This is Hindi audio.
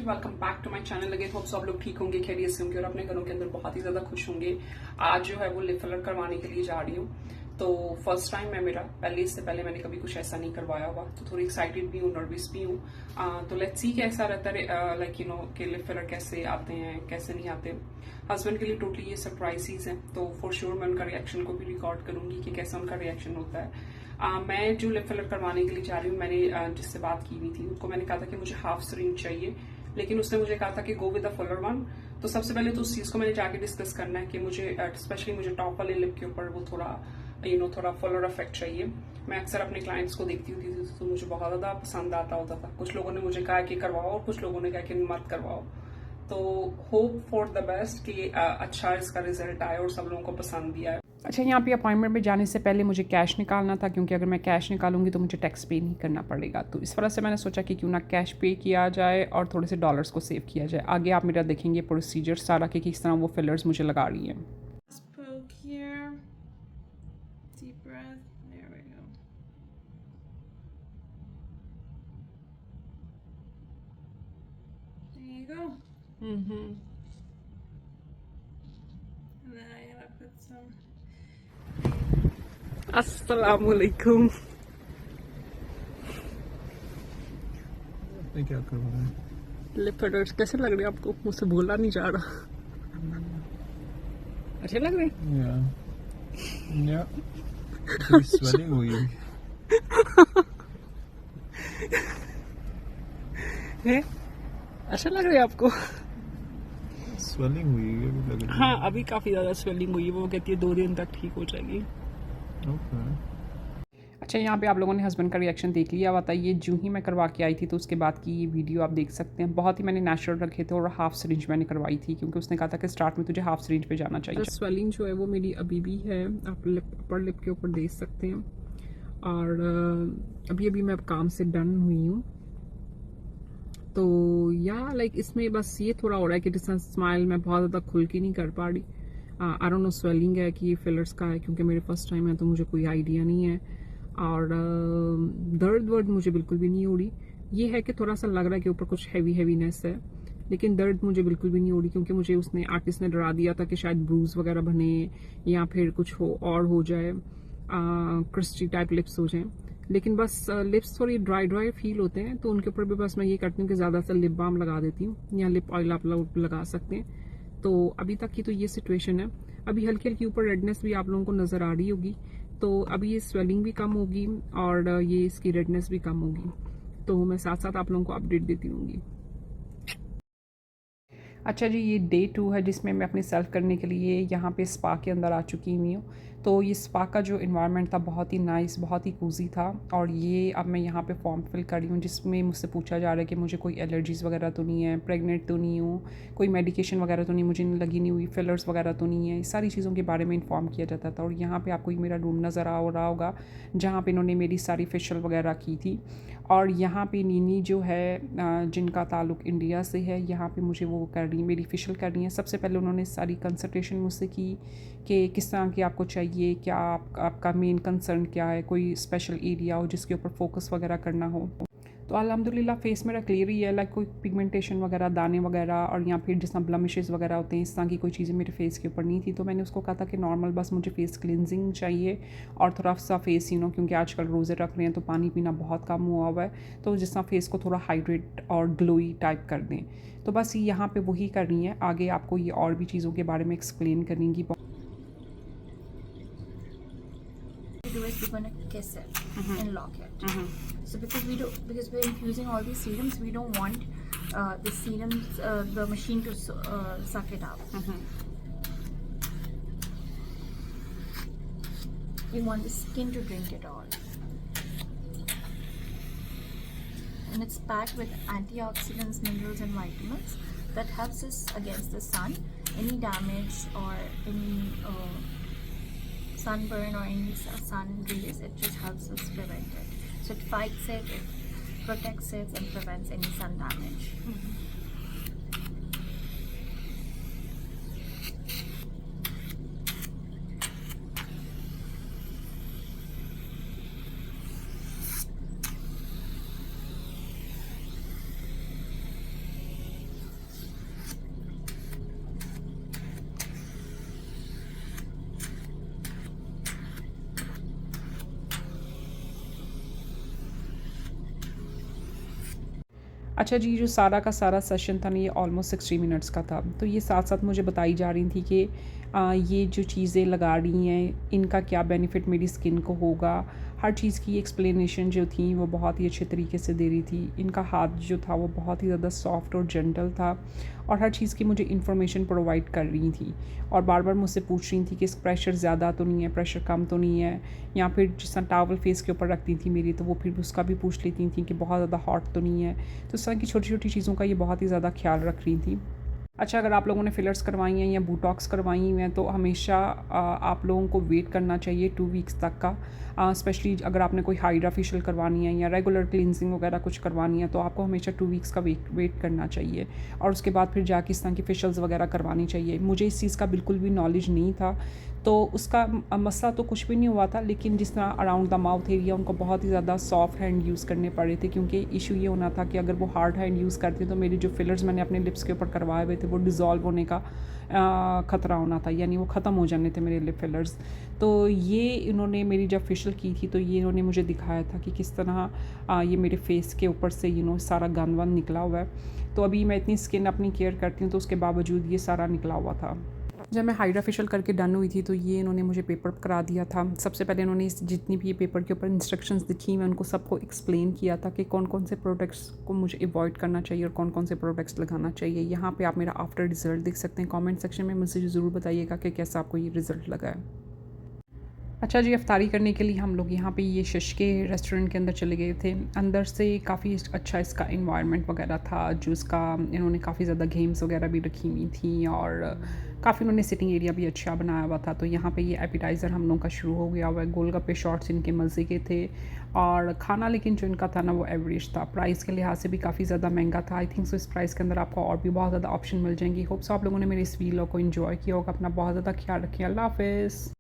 Welcome back to my channel. लगे होप सब लोग ठीक होंगे, खैरियत से होंगे और अपने घरों के अंदर बहुत ही ज्यादा खुश होंगे। आज जो है वो लिप फिलर करवाने के लिए जा रही हूँ। तो फर्स्ट टाइम है मेरा, इससे पहले मैंने कभी कुछ ऐसा नहीं करवाया हुआ, तो थोड़ी एक्साइटेड भी हूँ, नर्वस भी हूँ। तो लेट्स सी कैसा रहता है, लाइक यू नो कि लिप फिलर कैसे आते हैं कैसे नहीं आते। हस्बैंड के लिए टोटली ये सरप्राइज है, तो फॉर श्योर मैं उनका रिएक्शन को भी रिकॉर्ड करूंगी कि कैसा उनका रिएक्शन होता है। मैं जो लिप फिलर करवाने के लिए जा रही हूँ, मैंने जिससे बात की हुई थी उनको मैंने कहा था कि मुझे हाफ सिरिंज चाहिए, लेकिन उसने मुझे कहा था कि go with a Fuller one. तो सबसे पहले तो उस चीज को मैंने जाके डिस्कस करना है कि मुझे स्पेशली मुझे टॉप वाले लिप के ऊपर वो थोड़ा थोड़ा फुलर इफेक्ट चाहिए। मैं अक्सर अपने क्लाइंट्स को देखती होती थी तो मुझे बहुत ज्यादा पसंद आता होता था। कुछ लोगों ने मुझे कहा कि करवाओ और कुछ लोगों ने कहा कि मत करवाओ। तो होप फॉर द बेस्ट कि अच्छा इसका रिजल्ट आए और सब लोगों को पसंद भी आए। अच्छा, यहाँ पे अपॉइंटमेंट में जाने से पहले मुझे कैश निकालना था, क्योंकि अगर मैं कैश निकालूंगी तो मुझे टैक्स पे नहीं करना पड़ेगा। तो इस वजह से मैंने सोचा कि क्यों ना कैश पे किया जाए और थोड़े से डॉलर्स को सेव किया जाए। आगे आप मेरा देखेंगे प्रोसीजर सारा कि किस तरह वो फिलर्स मुझे लगा रही हैं। अस्सलामुअलैकुम। क्या कर रहा है? लिप फिलर्स कैसे लग रहे हैं आपको? मुझसे बोला नहीं जा रहा। अच्छे लग रहे हैं? या स्वेलिंग हुई है? अच्छा लग रहा है आपको? स्वेलिंग हुई है अभी लग रही है। हाँ, अभी काफ़ी ज़्यादा स्वेलिंग हुई है। वो कहती है 2 दिन तक ठीक हो जाएगी। ओके। अच्छा, यहाँ पे आप लोगों ने हस्बैंड का रिएक्शन देख लिया। बताइए, जो ही मैं करवा के आई थी तो उसके बाद की ये वीडियो आप देख सकते हैं। बहुत ही मैंने नेचुरल रखे थे और हाफ सिरिंज मैंने करवाई थी, क्योंकि उसने कहा था कि स्टार्ट में तुझे हाफ सिरिंज पे जाना चाहिए। स्वेलिंग जो है वो मेरी अभी भी है, आप अपर लिप के ऊपर देख सकते हैं। और अभी अभी मैं अब काम से डन हुई हूँ। तो या लाइक इसमें बस ये थोड़ा हो रहा है कि जिस स्माइल मैं बहुत ज़्यादा खुल के नहीं कर पा रही। आई डोंट नो स्वेलिंग है कि ये फिलर्स का है, क्योंकि मेरे फर्स्ट टाइम है तो मुझे कोई आइडिया नहीं है। और दर्द वर्द मुझे बिल्कुल भी नहीं हो रही। ये है कि थोड़ा सा लग रहा है कि ऊपर कुछ हैवीनेस है, लेकिन दर्द मुझे बिल्कुल भी नहीं हो रही, क्योंकि मुझे आर्टिस्ट ने डरा दिया था कि शायद ब्रूज वगैरह बने या फिर कुछ हो जाए, क्रिस्टी टाइप लिप्स हो जाए। लेकिन बस लिप्स थोड़ी ड्राई फील होते हैं, तो उनके ऊपर भी बस मैं ये करती हूँ कि ज़्यादा से लिप बाम लगा देती हूँ, या लिप ऑयल आप लोग लगा सकते हैं। तो अभी तक की तो ये सिचुएशन है। अभी हल्की हल्की ऊपर रेडनेस भी आप लोगों को नज़र आ रही होगी, तो अभी ये स्वेलिंग भी कम होगी और ये इसकी रेडनेस भी कम होगी। तो मैं साथ साथ आप लोगों को अपडेट देती रहूँगी। अच्छा जी, ये डे 2 है जिसमें मैं अपनी सेल्फ करने के लिए यहाँ पे स्पा के अंदर आ चुकी हुई हूँ। तो ये स्पा का जो इन्वायरमेंट था बहुत ही नाइस, बहुत ही कूजी था। और ये अब मैं यहाँ पे फॉर्म फिल कर रही हूँ, जिसमें मुझसे पूछा जा रहा है कि मुझे कोई एलर्जीज़ वगैरह तो नहीं है, प्रेग्नेंट तो नहीं हूँ, कोई मेडिकेशन वगैरह तो नहीं मुझे लगी नहीं हुई, फिलर्स वगैरह तो नहीं है। इस सारी चीज़ों के बारे में इन्फॉर्म किया जाता था। और यहाँ पर आपको मेरा रूम नज़र आ रहा होगा, जहाँ पर इन्होंने मेरी सारी फेशियल वगैरह की थी। और यहाँ पे नीनी जो है जिनका ताल्लुक़ इंडिया से है, यहाँ पे मुझे वो कर रही है, मेरी फेशियल कर रही हैं। सबसे पहले उन्होंने सारी कंसल्टेशन मुझसे की कि किस तरह की आपको चाहिए, क्या आपका मेन कंसर्न क्या है, कोई स्पेशल एरिया हो जिसके ऊपर फोकस वगैरह करना हो। तो अल्हम्दुलिल्लाह फेस मेरा क्लियर ही है, लाइक कोई पिगमेंटेशन वगैरह, दाने वगैरह और या फिर जिस तरह ब्लमिशेस वगैरह होते हैं, इस तरह की कोई चीज़ें मेरे फेस के ऊपर नहीं थी। तो मैंने उसको कहा था कि नॉर्मल बस मुझे फेस क्लिनजिंग चाहिए और थोड़ा सा फेस क्योंकि आजकल रोज़े रख रहे हैं तो पानी पीना बहुत कम हुआ हुआ है, तो जिस तरह फेस को थोड़ा हाइड्रेट और ग्लोई टाइप कर दें। तो बस यहाँ पर वही कर रही हैं। आगे आपको ये और भी चीज़ों के बारे में एक्सप्लेन करेंगी। We're going to kiss it and lock it. So because we're infusing all these serums, we don't want the serums, the machine to suck it out. We want the skin to drink it all. And it's packed with antioxidants, minerals and vitamins that helps us against the sun, any damage or any sunburn or any sun rays. It just helps us prevent it. So it fights it, it protects it and prevents any sun damage. अच्छा जी, जो सारा का सारा सेशन था ना ये ऑलमोस्ट 60 मिनट्स का था। तो ये साथ-साथ मुझे बताई जा रही थी कि ये जो चीज़ें लगा रही हैं इनका क्या बेनिफिट मेरी स्किन को होगा। हर चीज़ की एक्सप्लेनेशन जो थी वो बहुत ही अच्छे तरीके से दे रही थी। इनका हाथ जो था वो बहुत ही ज़्यादा सॉफ्ट और जेंटल था और हर चीज़ की मुझे इन्फॉर्मेशन प्रोवाइड कर रही थी और बार-बार मुझसे पूछ रही थी कि इस प्रेशर ज़्यादा तो नहीं है, प्रेशर कम तो नहीं है, या फिर जिस तरह टॉवल फेस के ऊपर रखती थी मेरी तो वो फिर उसका भी पूछ लेती थी कि बहुत ज़्यादा हॉट तो नहीं है। तो इस तरह की छोटी-छोटी चीज़ों का ये बहुत ही ज़्यादा ख्याल रख रही थी। अच्छा, अगर आप लोगों ने फिलर्स करवाई हैं या बोटॉक्स करवाई हुई हैं तो हमेशा आप लोगों को वेट करना चाहिए 2 वीक्स तक का। स्पेशली अगर आपने कोई हाइड्रा फेशियल करवानी है या रेगुलर क्लिनजिंग वगैरह कुछ करवानी है तो आपको हमेशा 2 वीक्स का वेट करना चाहिए और उसके बाद फिर जाके इस तरह की फेशियल्स वगैरह करवानी चाहिए। मुझे इस चीज़ का बिल्कुल भी नॉलेज नहीं था, तो उसका मसला तो कुछ भी नहीं हुआ था, लेकिन जिस तरह अराउंड द माउथ एरिया उनको बहुत ही ज़्यादा सॉफ्ट हैंड यूज़ करने पड़े थे, क्योंकि इशू ये होना था कि अगर वो हार्ड हैंड यूज़ करते तो मेरी जो फिलर्स मैंने अपने लिप्स के ऊपर करवाए हुए थे वो डिज़ोल्व होने का ख़तरा होना था, यानी वो ख़त्म हो जाने थे मेरे लिप फिलर्स। तो ये इन्होंने मेरी जब फेशियल की थी तो ये इन्होंने मुझे दिखाया था कि किस तरह ये मेरे फेस के ऊपर से सारा गंद वंद निकला हुआ है। तो अभी मैं इतनी स्किन अपनी केयर करती हूँ तो उसके बावजूद ये सारा निकला हुआ था। जब मैं हाइड्रा फेशियल करके डन हुई थी तो ये इन्होंने मुझे पेपर करा दिया था। सबसे पहले इन्होंने जितनी भी ये पेपर के ऊपर इंस्ट्रक्शंस दिखी मैं उनको सबको एक्सप्लेन किया था कि कौन कौन से प्रोडक्ट्स को मुझे अवॉइड करना चाहिए और कौन कौन से प्रोडक्ट्स लगाना चाहिए। यहाँ पे आप मेरा आफ्टर रिज़ल्ट देख सकते हैं। कमेंट सेक्शन में मुझसे ज़रूर बताइएगा कि कैसा आपको ये रिज़ल्ट लगा है। अच्छा जी, अफ्तारी करने के लिए हम लोग यहाँ पे ये शश के रेस्टोरेंट के अंदर चले गए थे। अंदर से काफ़ी अच्छा इसका एनवायरनमेंट वगैरह था, जो इसका इन्होंने काफ़ी ज़्यादा गेम्स वगैरह भी रखी हुई थी और काफ़ी उन्होंने सिटिंग एरिया भी अच्छा बनाया हुआ था। तो यहाँ पे ये एपिटाइज़र हम लोगों का शुरू हो गया हुआ है। गोलगप्पे शॉट्स इनके मज़े के थे और खाना लेकिन जो इनका था ना वो एवरेज था। प्राइस के लिहाज से भी काफ़ी ज़्यादा महंगा था। आई थिंक सो इस प्राइस के अंदर आपको और भी बहुत ज़्यादा ऑप्शन मिल जाएंगी। होप्स आप लोगों ने मेरे इस वीडियो को एंजॉय किया होगा। अपना बहुत ज़्यादा ख्याल रखिए। अल्लाह हाफ़िज़।